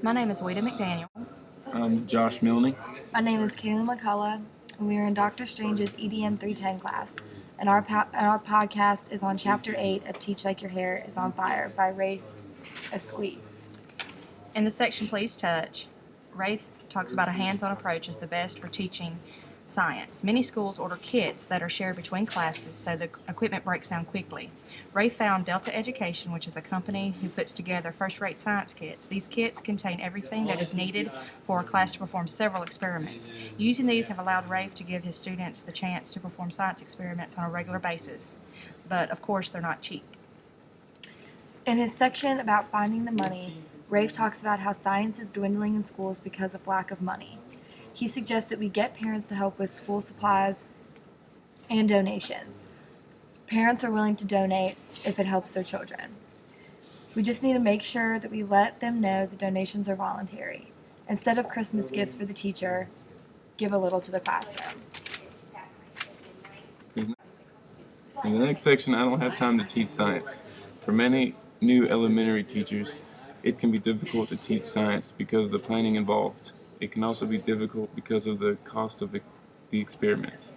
My name is Weta McDaniel. I'm Josh Milne. My name is Kayla McCullough, and we are in Dr. Strange's EDM 310 class. And our podcast is on Chapter 8 of Teach Like Your Hair is on Fire by Rafe Esquith. In the section Please Touch, Rafe talks about a hands-on approach is the best for teaching science. Many schools order kits that are shared between classes so the equipment breaks down quickly. Rafe found Delta Education, which is a company who puts together first-rate science kits. These kits contain everything that is needed for a class to perform several experiments. Using these have allowed Rafe to give his students the chance to perform science experiments on a regular basis. But, of course, they're not cheap. In his section about finding the money, Rafe talks about how science is dwindling in schools because of lack of money. He suggests that we get parents to help with school supplies and donations. Parents are willing to donate if it helps their children. We just need to make sure that we let them know the donations are voluntary. Instead of Christmas gifts for the teacher, give a little to the classroom. In the next section, I don't have time to teach science. For many new elementary teachers, it can be difficult to teach science because of the planning involved. It can also be difficult because of the cost of the experiments.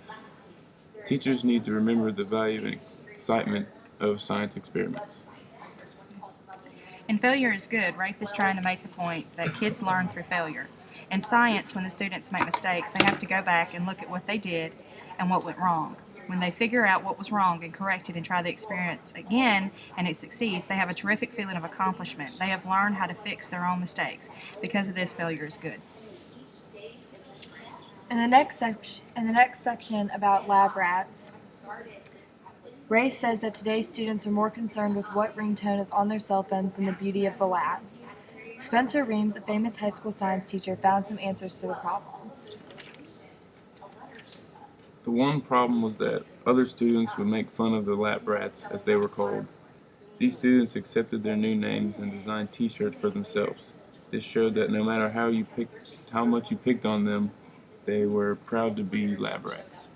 Teachers need to remember the value and excitement of science experiments. In Failure is Good, Rafe is trying to make the point that kids learn through failure. In science, when the students make mistakes, they have to go back and look at what they did and what went wrong. When they figure out what was wrong and correct it and try the experiment again and it succeeds, they have a terrific feeling of accomplishment. They have learned how to fix their own mistakes. Because of this, failure is good. In the next section about lab rats, Rafe says that today's students are more concerned with what ringtone is on their cell phones than the beauty of the lab. Spencer Reams, a famous high school science teacher, found some answers to the problem. The one problem was that other students would make fun of the lab rats, as they were called. These students accepted their new names and designed t-shirts for themselves. This showed that no matter how much you picked on them, they were proud to be lab rats.